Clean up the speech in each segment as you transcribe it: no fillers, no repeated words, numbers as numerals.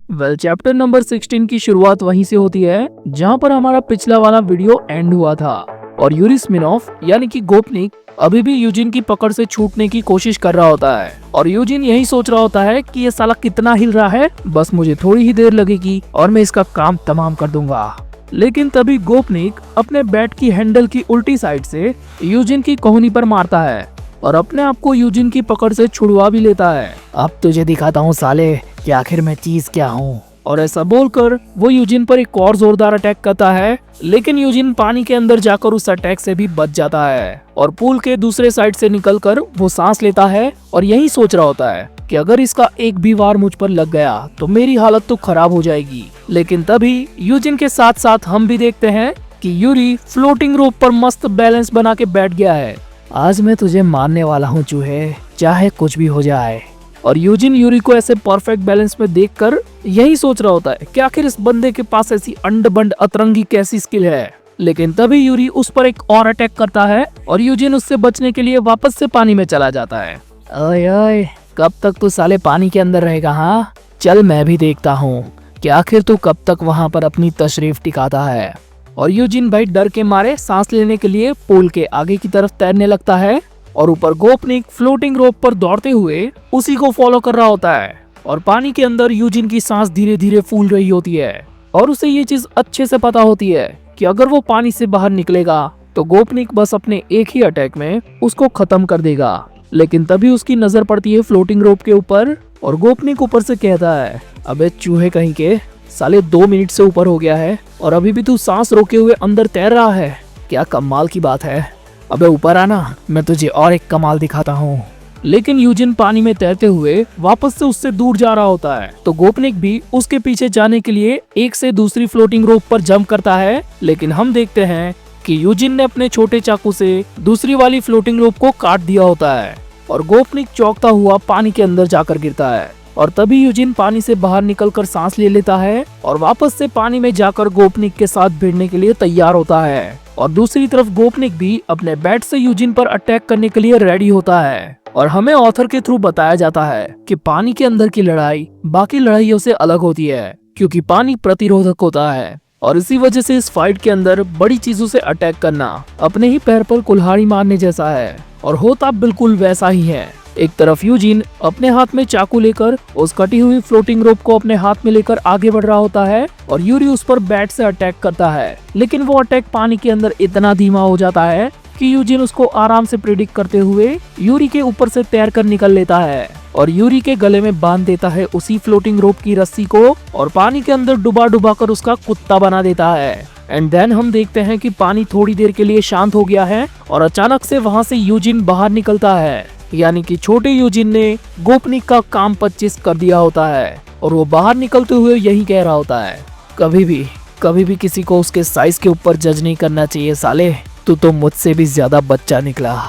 Chapter number 16 की शुरुआत वहीं से होती है जहां पर हमारा पिछला वाला वीडियो एंड हुआ था और यूरी स्मिनॉफ यानी कि गोपनीक अभी भी यूजिन की पकड़ से छूटने की कोशिश कर रहा होता है और यूजिन यही सोच रहा होता है कि ये साला कितना हिल रहा है, बस मुझे थोड़ी ही देर लगेगी और मैं इसका काम तमाम कर दूंगा। लेकिन तभी गोपनीक अपने बैट की हैंडल की उल्टी साइड से यूजिन की कोहनी पर मारता है और अपने आप को यूजिन की पकड़ से छुड़वा भी लेता है। अब तुझे दिखाता हूँ साले कि आखिर मैं चीज क्या हूँ। और ऐसा बोलकर वो यूजिन पर एक और जोरदार अटैक करता है, लेकिन यूजिन पानी के अंदर जाकर उस अटैक से भी बच जाता है और पूल के दूसरे साइड से निकलकर वो सांस लेता है और यही सोच रहा होता है कि अगर इसका एक भी वार मुझ पर लग गया तो मेरी हालत तो खराब हो जाएगी। लेकिन तभी यूजिन के साथ साथ हम भी देखते हैं कि यूरी फ्लोटिंग रोप पर मस्त बैलेंस बना के बैठ गया है। आज मैं तुझे मारने वाला हूँ चूहे, चाहे कुछ भी हो जाए। और यूजिन यूरी को ऐसे परफेक्ट बैलेंस में देखकर यही सोच रहा होता है कि आखिर इस बंदे के पास ऐसी अंड बंड अतरंगी कैसी स्किल है। लेकिन तभी यूरी उस पर एक और अटैक करता है और यूजिन उससे बचने के लिए वापस से पानी में चला जाता है। ओए ओए, कब तक तू साले पानी के अंदर रहेगा? हाँ चल मैं भी देखता हूँ कि आखिर तू कब तक वहाँ पर अपनी तशरीफ टिकाता है। और यूजिन भाई डर के मारे सांस लेने के लिए पूल के आगे की तरफ तैरने लगता है और ऊपर गोपनीक फ्लोटिंग रोप पर दौड़ते हुए उसी को फॉलो कर रहा होता है। और पानी के अंदर यूजिन की सांस धीरे धीरे फूल रही होती है और उसे ये चीज अच्छे से पता होती है कि अगर वो पानी से बाहर निकलेगा तो गोपनीक बस अपने एक ही अटैक में उसको खत्म कर देगा। लेकिन तभी उसकी नजर पड़ती है फ्लोटिंग रोप के ऊपर और गोपनीक ऊपर से कहता है, अबे चूहे कहीं के साले 2 मिनट से ऊपर हो गया है और अभी भी तू सांस रोके हुए अंदर तैर रहा है, क्या कमाल की बात है। अबे ऊपर आना, मैं तुझे और एक कमाल दिखाता हूँ। लेकिन यूजिन पानी में तैरते हुए वापस से उससे दूर जा रहा होता है तो गोपनीक भी उसके पीछे जाने के लिए एक से दूसरी फ्लोटिंग रोप पर जंप करता है। लेकिन हम देखते हैं कि यूजिन ने अपने छोटे चाकू से दूसरी वाली फ्लोटिंग रोप को काट दिया होता है और गोपनीक चौंकता हुआ पानी के अंदर जाकर गिरता है। और तभी यूजिन पानी से बाहर निकलकर सांस ले लेता है और वापस से पानी में जाकर गोपनीक के साथ भिड़ने के लिए तैयार होता है। और दूसरी तरफ गोपनीक भी अपने बैट से यूजिन पर अटैक करने के लिए रेडी होता है। और हमें ऑथर के थ्रू बताया जाता है कि पानी के अंदर की लड़ाई बाकी लड़ाइयों से अलग होती है क्योंकि पानी प्रतिरोधक होता है और इसी वजह से इस फाइट के अंदर बड़ी चीजों से अटैक करना अपने ही पैर पर कुल्हाड़ी मारने जैसा है। और होता बिल्कुल वैसा ही है। एक तरफ यूजिन अपने हाथ में चाकू लेकर उस कटी हुई फ्लोटिंग रोप को अपने हाथ में लेकर आगे बढ़ रहा होता है और यूरी उस पर बैट से अटैक करता है। लेकिन वो अटैक पानी के अंदर इतना धीमा हो जाता है कि यूजिन उसको आराम से प्रिडिक्ट करते हुए यूरी के ऊपर से तैरकर निकल लेता है और यूरी के गले में बांध देता है उसी फ्लोटिंग रोप की रस्सी को और पानी के अंदर डुबा डुबा कर उसका कुत्ता बना देता है। एंड देन हम देखते हैं कि पानी थोड़ी देर के लिए शांत हो गया है और अचानक से वहाँ से यूजिन बाहर निकलता है, यानी कि छोटे यूजिन ने गोपनीक का काम 25 कर दिया होता है। और वो बाहर निकलते हुए यही कह रहा होता है, कभी भी किसी को उसके साइज के ऊपर जज नहीं करना चाहिए साले, तू तो मुझसे भी ज्यादा बच्चा निकला।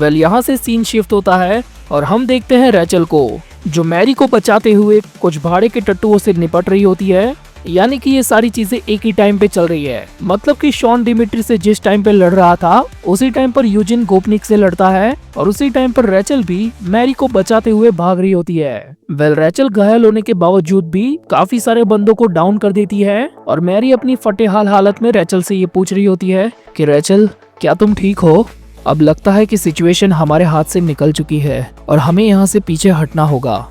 यहाँ से सीन शिफ्ट होता है और हम देखते हैं रैचल को जो मैरी को बचाते हुए कुछ भाड़े के टट्टुओं से निपट रही होती है। यानी कि ये सारी चीजें एक ही टाइम पे चल रही है, मतलब कि शॉन डिमिट्री से जिस टाइम पे लड़ रहा था उसी टाइम पर यूजिन गोपनीक से लड़ता है और उसी टाइम पर रैचल भी मैरी को बचाते हुए भाग रही होती है। रैचल घायल होने के बावजूद भी काफी सारे बंदों को डाउन कर देती है और मैरी अपनी फटेहाल हालत में रैचल से ये पूछ रही होती है कि रैचल क्या तुम ठीक हो? अब लगता है कि सिचुएशन हमारे हाथ से निकल चुकी है और हमें यहाँ से पीछे हटना होगा।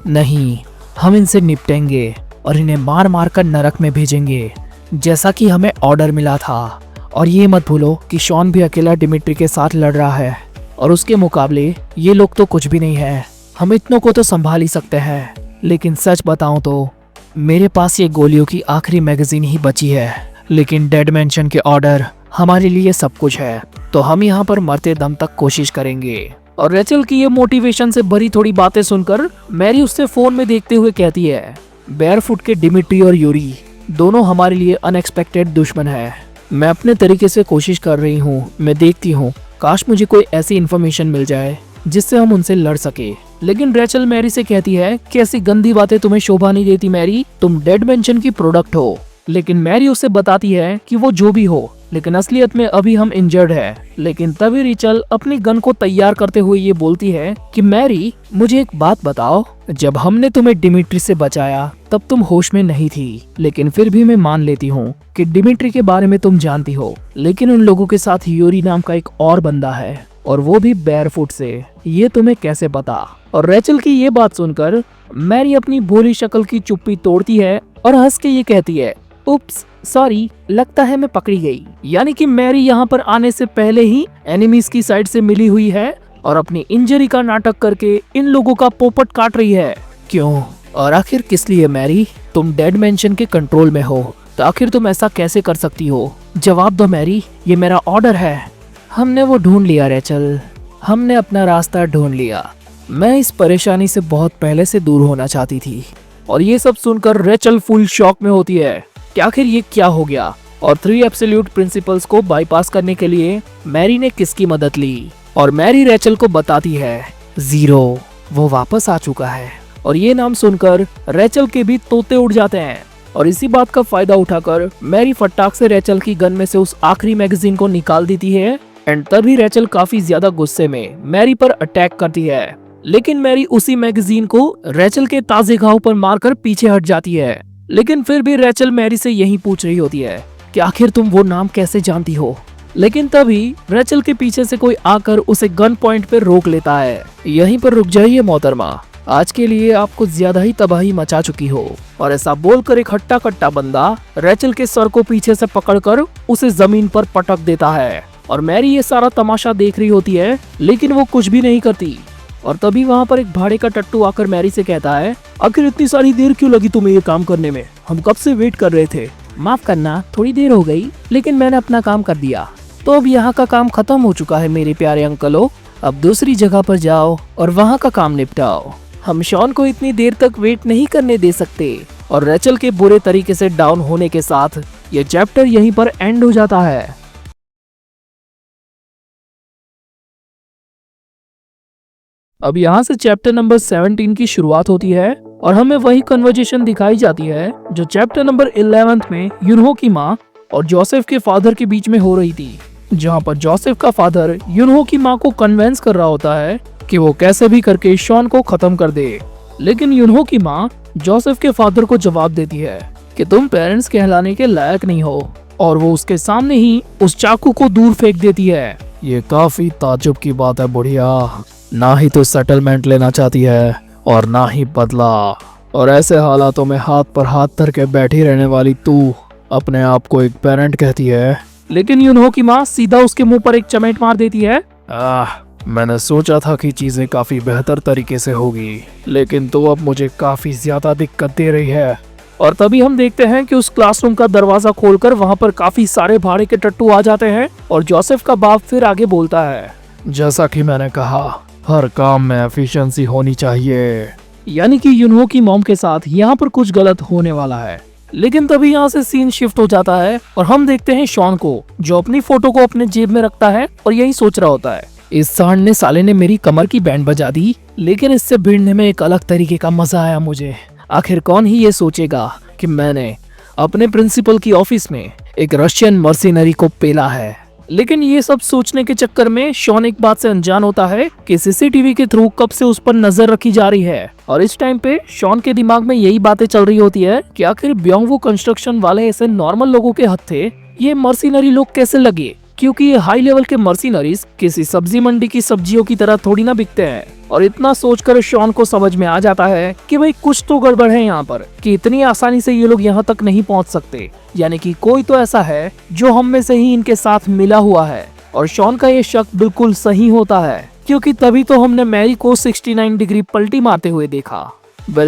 नहीं, हम इनसे निपटेंगे और इन्हें मार मार कर नरक में भेजेंगे जैसा कि हमें ऑर्डर मिला था। और ये मत भूलो कि शॉन भी अकेला डिमिट्री के साथ लड़ रहा है और उसके मुकाबले ये लोग तो कुछ भी नहीं है। हम इतनों को तो संभाल ही सकते हैं, लेकिन सच बताऊं तो मेरे पास ये गोलियों की आखिरी मैगजीन ही बची है। लेकिन डेड मेंशन के ऑर्डर हमारे लिए सब कुछ है, तो हम यहाँ पर मरते दम तक कोशिश करेंगे। और रैचल की ये मोटिवेशन से भरी थोड़ी बातें सुनकर मैरी उससे फोन में देखते हुए कहती है, बेयरफुट के डिमिट्री और यूरी दोनों हमारे लिए अनएक्सपेक्टेड दुश्मन है। मैं अपने तरीके से कोशिश कर रही हूँ, मैं देखती हूँ काश मुझे कोई ऐसी इन्फॉर्मेशन मिल जाए जिससे हम उनसे लड़ सके। लेकिन रैचल मैरी से कहती है कि ऐसी गंदी बातें तुम्हें शोभा नहीं देती मैरी, तुम डेड मेंशन की प्रोडक्ट हो। लेकिन मैरी उसे बताती है कि वो जो भी हो, लेकिन असलियत में अभी हम इंजर्ड है। लेकिन तभी रेचल अपनी गन को तैयार करते हुए ये बोलती है कि मैरी, मुझे एक बात बताओ, जब हमने तुम्हें डिमिट्री से बचाया तब तुम होश में नहीं थी, लेकिन फिर भी मैं मान लेती हूँ कि डिमिट्री के बारे में तुम जानती हो, लेकिन उन लोगों के साथ यूरी नाम का एक और बंदा है, और वो भी बेयरफुट से, ये तुम्हें कैसे पता? और रेचल की ये बात सुनकर मैरी अपनी भोली शक्ल की चुप्पी तोड़ती है और हंस के ये कहती है, उप्स, सॉरी, लगता है मैं पकड़ी गई। यानी कि मैरी यहाँ पर आने से पहले ही एनिमीज की साइड से मिली हुई है और अपनी इंजरी का नाटक करके इन लोगों का पोपट काट रही है। क्यों और आखिर किस लिए मैरी? तुम डेड मेंशन के कंट्रोल में हो, तो आखिर तुम ऐसा कैसे कर सकती हो? जवाब दो मैरी, ये मेरा ऑर्डर है। हमने वो ढूंढ लिया रेचल, हमने अपना रास्ता ढूंढ लिया। मैं इस परेशानी से बहुत पहले से दूर होना चाहती थी। और ये सब सुनकर रेचल फुल शॉक में होती है कि आखिर ये क्या हो गया। और 3 एब्सोल्यूट प्रिंसिपल्स को बाईपास करने के लिए मैरी ने किसकी मदद ली? और मैरी रेचल को बताती है, जीरो, वो वापस आ चुका है। और ये नाम सुनकर रेचल के भी तोते उड़ जाते हैं। और इसी बात का फायदा उठाकर मैरी फटाक से रेचल की गन में से उस आखिरी मैगजीन को निकाल देती है। एंड तभी रेचल काफी ज्यादा गुस्से में मैरी पर अटैक करती है, लेकिन मैरी उसी मैगजीन को रेचल के ताजे घाव पर मारकर पीछे हट जाती है। लेकिन फिर भी रेचल मैरी से यही पूछ रही होती है कि आखिर तुम वो नाम कैसे जानती हो? लेकिन तभी रेचल के पीछे से कोई आकर उसे गन पॉइंट पे रोक लेता है। यहीं पर रुक जाइए मोहतरमा, आज के लिए आप कुछ ज्यादा ही तबाही मचा चुकी हो। और ऐसा बोलकर एक हट्टा कट्टा बंदा रेचल के सर को पीछे से पकड़कर उसे जमीन पर पटक देता है। और मैरी ये सारा तमाशा देख रही होती है, लेकिन वो कुछ भी नहीं करती। और तभी वहाँ पर एक भाड़े का टट्टू आकर मैरी से कहता है, आखिर इतनी सारी देर क्यों लगी तुम्हें ये काम करने में? हम कब से वेट कर रहे थे। माफ करना, थोड़ी देर हो गई, लेकिन मैंने अपना काम कर दिया। तो अब यहाँ का काम खत्म हो चुका है मेरे प्यारे अंकलों, अब दूसरी जगह पर जाओ और वहाँ का काम निपटाओ। हम शॉन को इतनी देर तक वेट नहीं करने दे सकते। और रेचल के बुरे तरीके से डाउन होने के साथ ये चैप्टर यहीं पर एंड हो जाता है। अब यहाँ से चैप्टर नंबर 17 की शुरुआत होती है और हमें वही कन्वर्जेशन दिखाई जाती है जो चैप्टर नंबर 11 में यूनहो की माँ और जोसेफ के फादर के बीच में हो रही थी, जहाँ पर जोसेफ का फादर यूनहो की माँ को कन्वेंस कर रहा होता है कि वो कैसे भी करके शॉन को खत्म कर दे। लेकिन यूनहो की माँ जोसेफ के फादर को जवाब देती है कि तुम पेरेंट्स कहलाने के लायक नहीं हो, और वो उसके सामने ही उस चाकू को दूर फेंक देती है। ये काफी ताज्जुब की बात है बुढ़िया, ना ही तो सेटलमेंट लेना चाहती है और ना ही बदला, और ऐसे हालातों में हाथ पर हाथ धर के बैठी रहने वाली तू अपने आप को एक पेरेंट कहती है। लेकिन यूनहो की माँ सीधा उसके मुंह पर एक चमेट मार देती है। मैंने सोचा था कि चीजें काफी बेहतर तरीके से होगी, लेकिन तो अब मुझे काफी ज्यादा दिक्कत दे रही है। और तभी हम देखते हैं कि उस क्लासरूम का दरवाजा खोलकर वहाँ पर काफी सारे भाड़े के टट्टू आ जाते हैं और जोसेफ का बाप फिर आगे बोलता है, जैसा कि मैंने कहा, हर काम में एफिशिएंसी होनी चाहिए। यानी कि यूनहो की मॉम के साथ यहाँ पर कुछ गलत होने वाला है। लेकिन तभी यहाँ से सीन शिफ्ट हो जाता है और हम देखते हैं शॉन को, जो अपनी फोटो को अपने जेब में रखता है और यही सोच रहा होता है, इस सांड साले ने मेरी कमर की बैंड बजा दी, लेकिन इससे भिड़ने में एक अलग तरीके का मजा आया मुझे। आखिर कौन ही ये सोचेगा कि मैंने अपने प्रिंसिपल की ऑफिस में एक रशियन मर्सिनरी को पेला है। लेकिन ये सब सोचने के चक्कर में शॉन एक बात से अनजान होता है कि सीसीटीवी के थ्रू कब से उस पर नजर रखी जा रही है। और इस टाइम पे शॉन के दिमाग में यही बातें चल रही होती है कि आखिर ब्योंगवू कंस्ट्रक्शन वाले ऐसे नॉर्मल लोगों के हत्थे ये मर्सिनरी लोग कैसे लगे, क्योंकि ये हाई लेवल के मर्सिनरीज किसी सब्जी मंडी की सब्जियों की तरह थोड़ी ना बिकते हैं। और इतना सोचकर शॉन को समझ में आ जाता है कि भाई कुछ तो गड़बड़ है यहाँ पर, कि इतनी आसानी से ये लोग यहाँ तक नहीं पहुँच सकते, यानी कि कोई तो ऐसा है जो हम में से ही इनके साथ मिला हुआ है। और शॉन का ये शक बिल्कुल सही होता है, क्योंकि तभी तो हमने मैरी को 69 डिग्री पलटी मारते हुए देखा।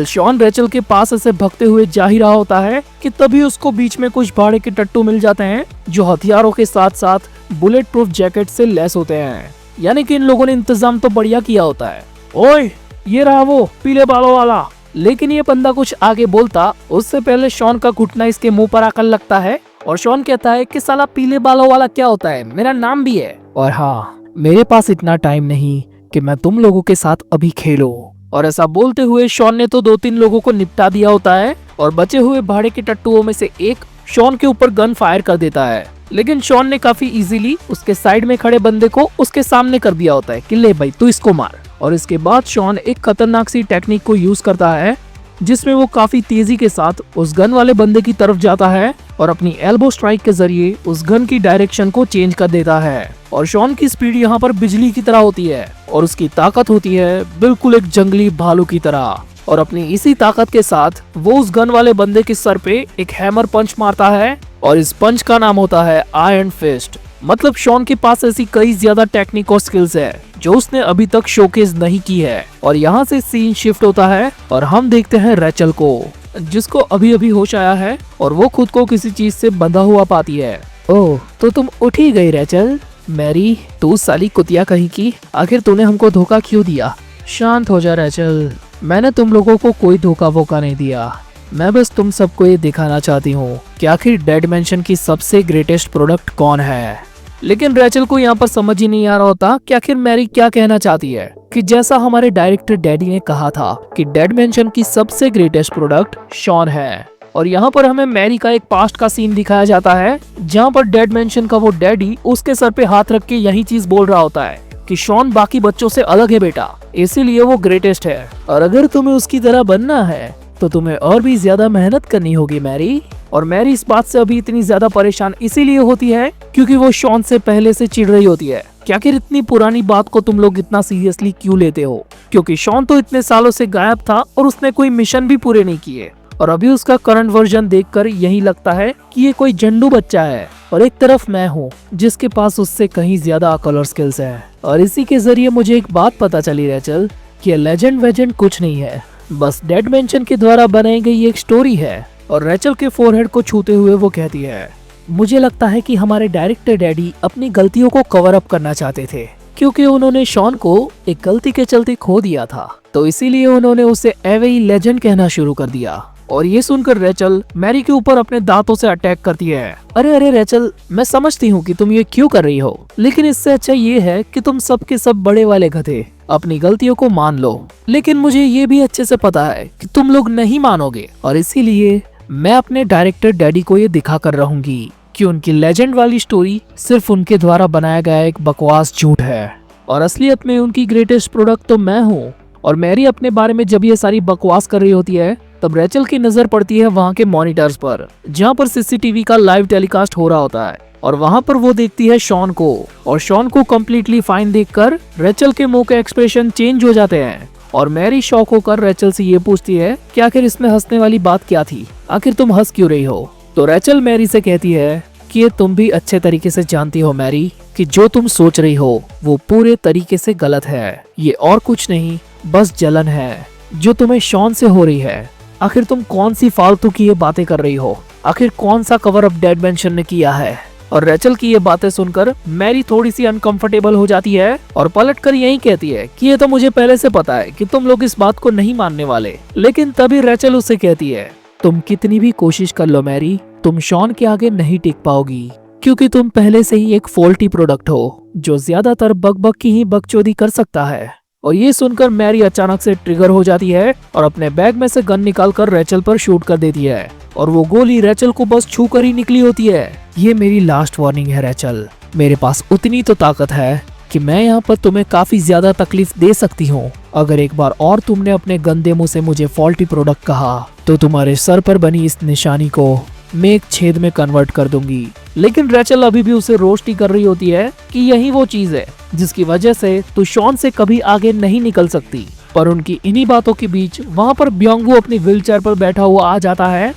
शॉन रेचल के पास ऐसे भगते हुए जा ही रहा होता है कि तभी उसको बीच में कुछ भाड़े के टट्टू मिल जाते हैं जो हथियारों के साथ साथ बुलेट प्रूफ जैकेट से लैस होते हैं। यानी कि इन लोगों ने इंतजाम तो बढ़िया किया होता है। ओए, ये रहा वो पीले बालों वाला। लेकिन ये बंदा कुछ आगे बोलता उससे पहले शॉन का घुटना इसके मुंह पर आकर लगता है और शॉन कहता है कि साला पीले बालों वाला क्या होता है, मेरा नाम भी है, और हाँ, मेरे पास इतना टाइम नहीं कि मैं तुम लोगों के साथ अभी खेलूं। और ऐसा बोलते हुए शॉन ने तो 2-3 लोगों को निपटा दिया होता है और बचे हुए भाड़े के टट्टुओं में से एक शॉन के ऊपर गन फायर कर देता है, लेकिन शॉन ने काफी इजीली उसके साइड में खड़े बंदे को उसके सामने कर दिया होता है कि ले भाई तू इसको मार। और इसके बाद शॉन एक खतरनाक सी टेक्निक को यूज करता है जिसमें वो काफी तेजी के साथ उस गन वाले बंदे की तरफ जाता है और अपनी एल्बो स्ट्राइक के जरिए उस गन की डायरेक्शन को चेंज कर देता है। और शॉन की स्पीड यहाँ पर बिजली की तरह होती है और उसकी ताकत होती है बिल्कुल एक जंगली भालू की तरह। और अपनी इसी ताकत के साथ वो उस गन वाले बंदे के सर पे एक हैमर पंच मारता है और इस पंच का नाम होता है आयरन फिस्ट। मतलब शॉन के पास ऐसी कई ज्यादा टेक्निक और स्किल्स है जो उसने अभी तक शोकेस नहीं की है। और यहाँ से सीन शिफ्ट होता है और हम देखते हैं रेचल को, जिसको अभी अभी होश आया है और वो खुद को किसी चीज से बंधा हुआ पाती है। ओह तो तुम उठ ही गई रेचल। मैरी तू साली कुतिया कहीं की, आखिर तूने हमको धोखा क्यों दिया। शांत हो जा रेचल, मैंने तुम लोगों को कोई धोखा वोखा नहीं दिया। मैं बस तुम सबको ये दिखाना चाहती हूँ कि आखिर डेड मैंशन की सबसे ग्रेटेस्ट प्रोडक्ट कौन है। लेकिन रेचल को यहाँ पर समझ ही नहीं आ रहा होता कि आखिर मैरी क्या कहना चाहती है। कि जैसा हमारे डायरेक्टर डैडी ने कहा था कि डेड मैंशन की सबसे ग्रेटेस्ट प्रोडक्ट शॉन है। और यहाँ पर हमें मैरी का एक पास्ट का सीन दिखाया जाता है जहाँ पर डेड मैंशन का वो डैडी उसके सर पे हाथ रख के यही चीज बोल रहा होता है कि शॉन बाकी बच्चों से अलग है बेटा, इसीलिए वो ग्रेटेस्ट है। और अगर तुम्हें उसकी तरह बनना है तो तुम्हें और भी ज्यादा मेहनत करनी होगी मैरी। और मैरी इस बात से अभी इतनी ज्यादा परेशान इसीलिए होती है क्योंकि वो शॉन से पहले से चिढ़ रही होती है कि आखिर इतनी पुरानी बात को तुम लोग इतना सीरियसली क्यों लेते हो। क्योंकि शॉन तो इतने सालों से गायब था और उसने कोई मिशन भी पूरे नहीं किए और अभी उसका करंट वर्जन देखकर यही लगता है कि ये कोई जंडू बच्चा है। और एक तरफ मैं हूँ जिसके पास उससे कहीं ज्यादा अकल और स्किल्स है। और इसी के जरिए मुझे एक बात पता चली रेचल कि लेजेंड वेजेंड कुछ नहीं है, बस डेड मैंशन के द्वारा बनाई गई एक स्टोरी है। और रेचल के फोरहेड को छूते हुए वो कहती है मुझे लगता है कि हमारे डायरेक्टर डैडी अपनी गलतियों को कवर अप करना चाहते थे क्योंकि उन्होंने शॉन को एक गलती के चलते खो दिया था, तो इसीलिए उन्होंने उसे एवे लेजेंड कहना शुरू कर दिया। और ये सुनकर रेचल मैरी के ऊपर अपने दांतों से अटैक करती है। अरे अरे रेचल, मैं समझती हूँ कि तुम ये क्यों कर रही हो, लेकिन इससे अच्छा ये है कि तुम सब के सब बड़े वाले गधे अपनी गलतियों को मान लो। लेकिन मुझे ये भी अच्छे से पता है कि तुम लोग नहीं मानोगे और इसीलिए मैं अपने डायरेक्टर डैडी को ये दिखा कर रहूंगी कि उनकी लेजेंड वाली स्टोरी सिर्फ उनके द्वारा बनाया गया एक बकवास झूठ है और असलियत में उनकी ग्रेटेस्ट प्रोडक्ट तो मैं हूँ। और मैरी अपने बारे में जब ये सारी बकवास कर रही होती है तब रेचल की नजर पड़ती है वहाँ के मॉनिटर्स पर जहाँ पर सीसीटीवी का लाइव टेलीकास्ट हो रहा होता है। और वहाँ पर वो देखती है शॉन को और शॉन को कम्प्लीटली फाइन देखकर रेचल के मुंह के एक्सप्रेशन चेंज हो जाते हैं। और मैरी शॉक होकर रेचल से ये पूछती है कि आखिर इसमें हंसने वाली बात क्या थी, आखिर तुम हंस क्यों रही हो। तो रेचल मैरी से कहती है कि ये तुम भी अच्छे तरीके से जानती हो मैरी कि जो तुम सोच रही हो वो पूरे तरीके से गलत है। ये और कुछ नहीं बस जलन है जो तुम्हें शॉन से हो रही है। आखिर तुम कौन सी फालतू की ये बातें कर रही हो, आखिर कौन सा कवर अप डेड मैंशन ने किया है। और रेचल की ये बातें सुनकर मैरी थोड़ी सी अनकंफर्टेबल हो जाती है और पलटकर यही कहती है कि ये तो मुझे पहले से पता है कि तुम लोग इस बात को नहीं मानने वाले। लेकिन तभी रेचल उससे कहती है तुम कितनी भी कोशिश कर लो मैरी, तुम शॉन के आगे नहीं टिक पाओगी क्योंकि तुम पहले से ही एक फॉल्टी प्रोडक्ट हो जो ज्यादातर बक की ही बकचोदी कर सकता है। और ये सुनकर मैरी अचानक से ट्रिगर हो जाती है और अपने बैग में से गन निकालकर रेचल पर शूट कर देती है और वो गोली रेचल को बस छू कर ही निकली होती है। ये मेरी लास्ट वार्निंग है रेचल, मेरे पास उतनी तो ताकत है कि मैं यहाँ पर तुम्हें काफी ज्यादा तकलीफ दे सकती हूँ। अगर एक बार और तुमने अपने गंदे मुंह से मुझे फॉल्टी प्रोडक्ट कहा तो तुम्हारे सर पर बनी इस निशानी को मैं एक छेद में कन्वर्ट कर दूंगी। लेकिन रेचल अभी भी उसे रोस्ट ही कर रही होती है कि यही वो चीज है जिसकी वजह से तू शॉन से कभी आगे नहीं निकल सकती। पर उनकी इन्हीं बातों के बीच वहाँ पर ब्योंगवू अपनी व्हीलचेयर पर बैठा हुआ आ जाता है।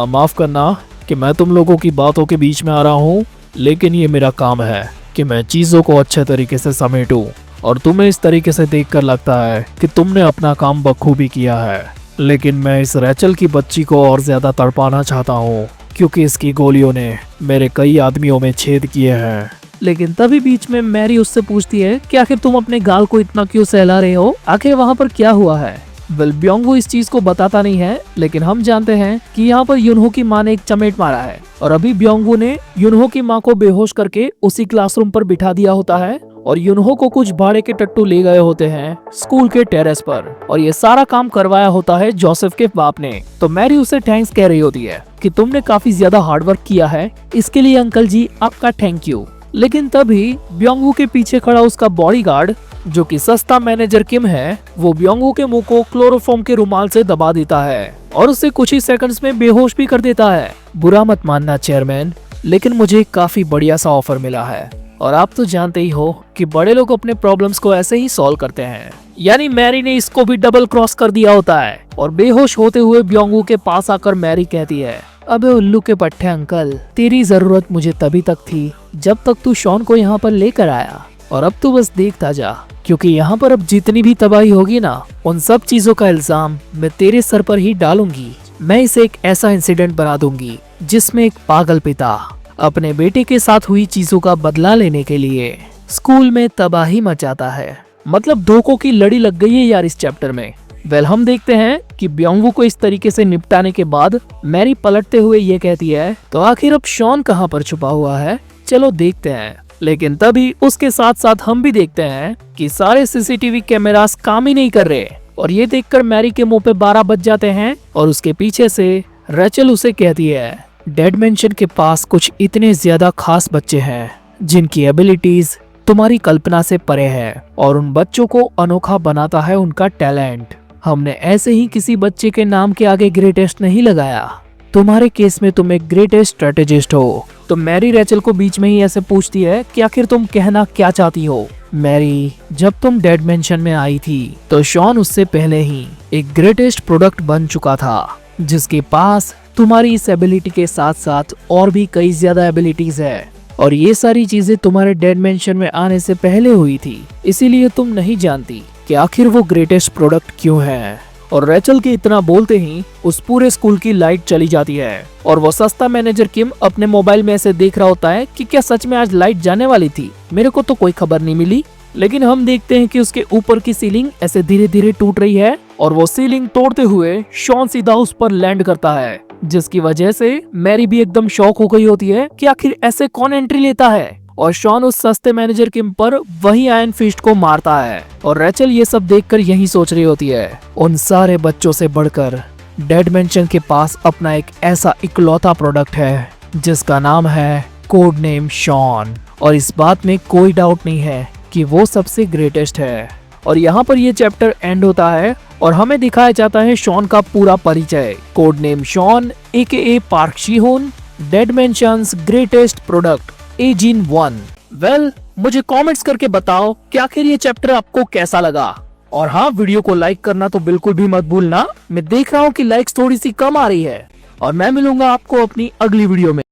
माफ करना कि मैं तुम लोगों की बातों के बीच में आ रहा हूँ, लेकिन ये मेरा काम है कि मैं चीजों को अच्छे तरीके से समेटूं और तुम्हें इस तरीके से देखकर लगता है कि तुमने अपना काम बखूबी किया है। लेकिन मैं इस रेचल की बच्ची को और ज्यादा तड़पाना चाहता हूँ क्योंकि इसकी गोलियों ने मेरे कई आदमियों में छेद किए हैं। लेकिन तभी बीच में मैरी उससे पूछती है कि आखिर तुम अपने गाल को इतना क्यों सहला रहे हो, आखिर वहाँ पर क्या हुआ है। वेल ब्योंगवू इस चीज को बताता नहीं है, लेकिन हम जानते हैं कि यहाँ पर युनहो की माँ ने एक चमेट मारा है और अभी ब्योंगवू ने युनहो की माँ को बेहोश करके उसी क्लासरूम पर बिठा दिया होता है और युनहो को कुछ भाड़े के टट्टू ले गए होते हैं स्कूल के टेरेस पर और ये सारा काम करवाया होता है जोसेफ के बाप ने। तो मैरी उसे थैंक्स कह रही होती है कि कि तुमने काफी ज्यादा हार्डवर्क किया है, इसके लिए अंकल जी आपका थैंक यू। लेकिन तभी ब्योंगवू के पीछे खड़ा उसका बॉडीगार्ड जो कि सस्ता मैनेजर किम है, वो ब्योंगवू के मुंह को क्लोरोफॉर्म के रुमाल से दबा देता है और उसे कुछ ही सेकंड्स में बेहोश भी कर देता है। बुरा मत मानना चेयरमैन, लेकिन मुझे काफी बढ़िया सा ऑफर मिला है और आप तो जानते ही हो कि बड़े लोग अपने प्रॉब्लम्स को ऐसे ही सॉल्व करते हैं। यानी मैरी ने इसको भी डबल क्रॉस कर दिया होता है और बेहोश होते हुए ब्योंगवू के पास आकर मैरी कहती है, अबे उल्लू के पट्टे अंकल, तेरी जरूरत मुझे तभी तक थी जब तक तू शॉन को यहाँ पर लेकर आया, और अब तू बस देखता जा, क्योंकि यहाँ पर अब जितनी भी तबाही होगी ना, उन सब चीजों का इल्जाम मैं तेरे सर पर ही डालूंगी। मैं इसे एक ऐसा इंसिडेंट बना दूंगी जिसमें एक पागल पिता अपने बेटे के साथ हुई चीजों का बदला लेने के लिए स्कूल में तबाही मचाता है। मतलब धोखों की लड़ी लग गई है यार इस चैप्टर में। वेल, हम देखते हैं कि ब्योंगवू को इस तरीके से निपटाने के बाद मैरी पलटते हुए ये कहती है, तो आखिर अब शॉन कहाँ पर छुपा हुआ है, चलो देखते हैं। लेकिन तभी उसके साथ साथ हम भी देखते हैं कि सारे सीसीटीवी कैमरास काम ही नहीं कर रहे, और ये देखकर मैरी के मुंह पे 12 बज जाते हैं और उसके पीछे से रेचल उसे कहती है, डेड मेंशन के पास कुछ इतने ज्यादा खास बच्चे हैं जिनकी एबिलिटीज तुम्हारी कल्पना से परे है, और उन बच्चों को अनोखा बनाता है उनका टैलेंट। हमने ऐसे ही किसी बच्चे के नाम के आगे ग्रेटेस्ट नहीं लगाया। तुम्हारे केस में तुम एक ग्रेटेस्ट स्ट्रेटेजिस्ट हो। तो मैरी रेचल को बीच में ही ऐसे पूछती है कि आखिर तुम कहना क्या चाहती हो। मैरी, जब तुम डेड मेंशन में आई थी तो शॉन उससे पहले ही एक ग्रेटेस्ट प्रोडक्ट बन चुका था, जिसके पास तुम्हारी इस एबिलिटी के साथ साथ और भी कई ज्यादा एबिलिटीज है, और ये सारी चीजें तुम्हारे डेड मेंशन में आने से पहले हुई थी, इसीलिए तुम नहीं जानती कि आखिर वो ग्रेटेस्ट प्रोडक्ट क्यों है। और रेचल के इतना बोलते ही उस पूरे स्कूल की लाइट चली जाती है और वो सस्ता मैनेजर किम अपने मोबाइल में ऐसे देख रहा होता है कि क्या सच में आज लाइट जाने वाली थी, मेरे को तो कोई खबर नहीं मिली। लेकिन हम देखते हैं कि उसके ऊपर की सीलिंग ऐसे धीरे धीरे टूट रही है और वो सीलिंग तोड़ते हुए शॉन सीधा उस पर लैंड करता है, जिसकी वजह से मैरी भी एकदम शॉक हो गई होती है कि आखिर ऐसे कौन एंट्री लेता है, और शॉन उस सस्ते मैनेजर किम पर वही आयरन फिस्ट को मारता है। और रेचल ये सब देखकर यही सोच रही होती है, उन सारे बच्चों से बढ़कर डेड मेंशन के पास अपना एक ऐसा इकलौता प्रोडक्ट है जिसका नाम है कोड नेम शॉन, और इस बात में कोई डाउट नहीं है कि वो सबसे ग्रेटेस्ट है। और यहाँ पर ये चैप्टर एंड होता है और हमें दिखाया जाता है शॉन का पूरा परिचय, code name Sean AKA Park Shi-hon, dead mentions greatest product agent 1। Well, मुझे कमेंट्स करके बताओ कि आखिर ये चैप्टर आपको कैसा लगा, और हाँ, वीडियो को लाइक करना तो बिल्कुल भी मत भूलना। मैं देख रहा हूँ कि लाइक्स थोड़ी सी कम आ रही है, और मैं मिलूंगा आपको अपनी अगली वीडियो में।